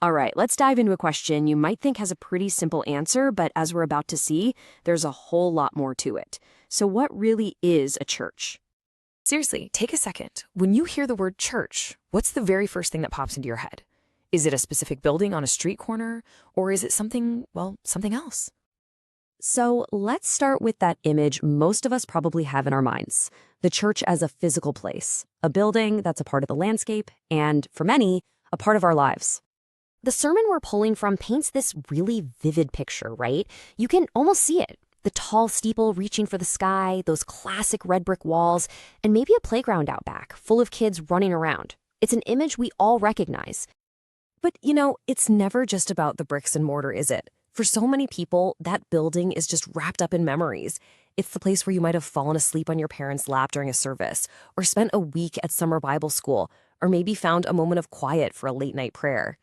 All right, let's dive into a question you might think has a pretty simple answer, but as we're about to see, there's a whole lot more to it. So what really is a church? Seriously, take a second. When you hear the word church, what's the very first thing that pops into your head? Is it a specific building on a street corner, or is it something, well, something else? So let's start with that image most of us probably have in our minds. The church as a physical place, a building that's a part of the landscape, and for many, a part of our lives. The sermon we're pulling from paints this really vivid picture, right? You can almost see it. The tall steeple reaching for the sky, those classic red brick walls, and maybe a playground out back full of kids running around. It's an image we all recognize. But, it's never just about the bricks and mortar, is it? For so many people, that building is just wrapped up in memories. It's the place where you might have fallen asleep on your parents' lap during a service, or spent a week at summer Bible school, or maybe found a moment of quiet for a late-night prayer.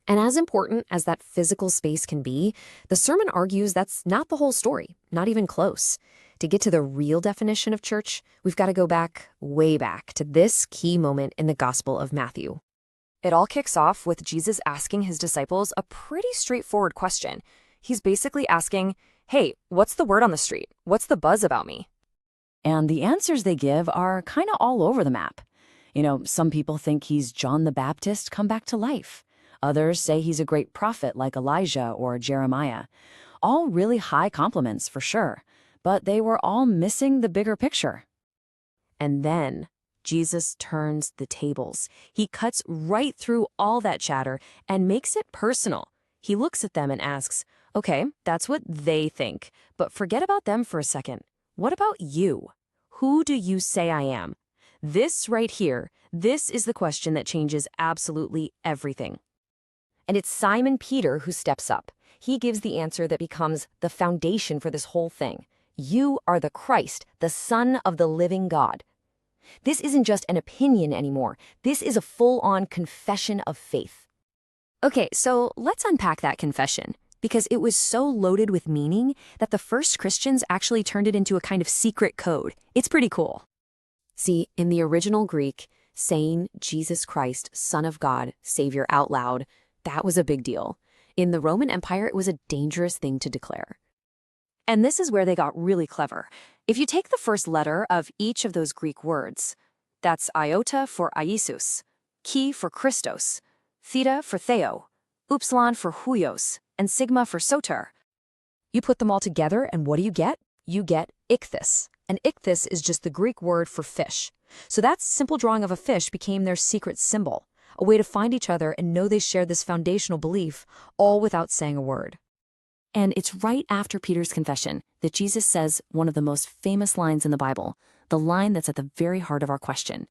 And as important as that physical space can be, the sermon argues that's not the whole story, not even close. To get to the real definition of church, we've got to go back, way back, to this key moment in the Gospel of Matthew. It all kicks off with Jesus asking his disciples a pretty straightforward question. He's basically asking, hey, what's the word on the street? What's the buzz about me? And the answers they give are kind of all over the map. Some people think he's John the Baptist come back to life. Others say he's a great prophet like Elijah or Jeremiah. All really high compliments for sure, but they were all missing the bigger picture. And then Jesus turns the tables. He cuts right through all that chatter and makes it personal. He looks at them and asks, okay, that's what they think, but forget about them for a second. What about you? Who do you say I am? This right here, this is the question that changes absolutely everything. And it's Simon Peter who steps up. He gives the answer that becomes the foundation for this whole thing. You are the Christ, the Son of the living God. This isn't just an opinion anymore. This is a full-on confession of faith. Okay, so let's unpack that confession, because it was so loaded with meaning that the first Christians actually turned it into a kind of secret code. It's pretty cool. See, in the original Greek, saying Jesus Christ, Son of God, Savior out loud, that was a big deal. In the Roman Empire, it was a dangerous thing to declare. And this is where they got really clever. If you take the first letter of each of those Greek words, that's iota for Iesus, chi for Christos, theta for Theo, upsilon for huios, and sigma for soter. You put them all together, and what do you get? You get ichthys. And ichthys is just the Greek word for fish. So that simple drawing of a fish became their secret symbol, a way to find each other and know they shared this foundational belief, all without saying a word. And it's right after Peter's confession that Jesus says one of the most famous lines in the Bible, the line that's at the very heart of our question.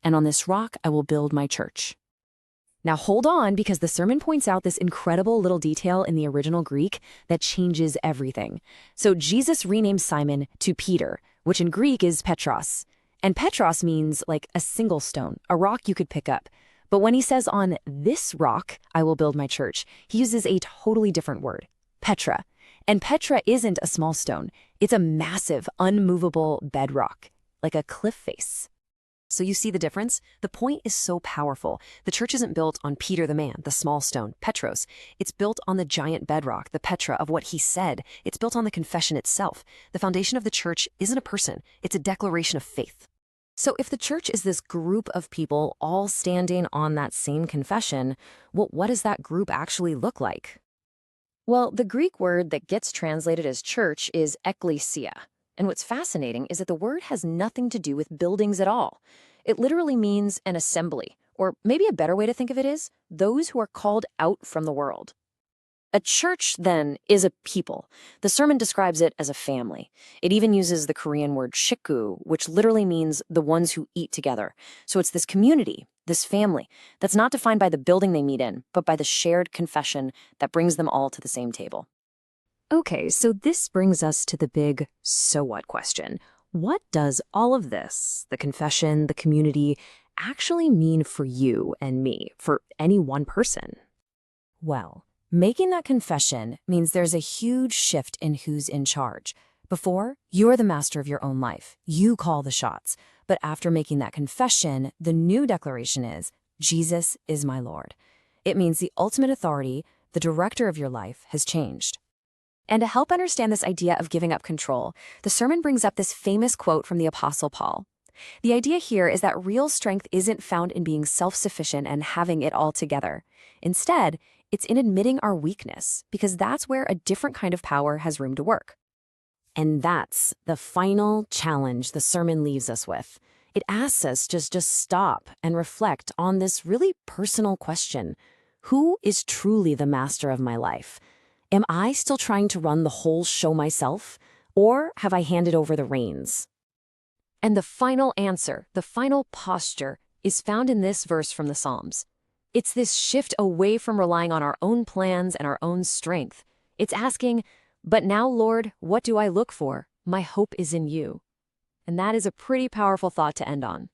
And on this rock I will build my church. Now hold on, because the sermon points out this incredible little detail in the original Greek that changes everything. So Jesus renames Simon to Peter, which in Greek is Petros. And Petros means like a single stone, a rock you could pick up. But when he says on this rock I will build my church, he uses a totally different word, Petra. And Petra isn't a small stone. It's a massive, unmovable bedrock, like a cliff face. So you see the difference? The point is so powerful. The church isn't built on Peter the man, the small stone, Petros. It's built on the giant bedrock, the Petra of what he said. It's built on the confession itself. The foundation of the church isn't a person. It's a declaration of faith. So if the church is this group of people all standing on that same confession, well, what does that group actually look like? Well, the Greek word that gets translated as church is ekklesia. And what's fascinating is that the word has nothing to do with buildings at all. It literally means an assembly, or maybe a better way to think of it is those who are called out from the world. A church, then, is a people. The sermon describes it as a family. It even uses the Korean word shikku, which literally means the ones who eat together. So it's this community, this family, that's not defined by the building they meet in, but by the shared confession that brings them all to the same table. Okay, so this brings us to the big so what question. What does all of this, the confession, the community, actually mean for you and me, for any one person? Well, making that confession means there's a huge shift in who's in charge. Before, you're the master of your own life. You call the shots. But after making that confession, the new declaration is, Jesus is my Lord. It means the ultimate authority, the director of your life, has changed. And to help understand this idea of giving up control, the sermon brings up this famous quote from the Apostle Paul. The idea here is that real strength isn't found in being self-sufficient and having it all together. Instead, it's in admitting our weakness, because that's where a different kind of power has room to work. And that's the final challenge the sermon leaves us with. It asks us to just stop and reflect on this really personal question. Who is truly the master of my life? Am I still trying to run the whole show myself, or have I handed over the reins? And the final answer, the final posture, is found in this verse from the Psalms. It's this shift away from relying on our own plans and our own strength. It's asking, "But now, Lord, what do I look for? My hope is in you." And that is a pretty powerful thought to end on.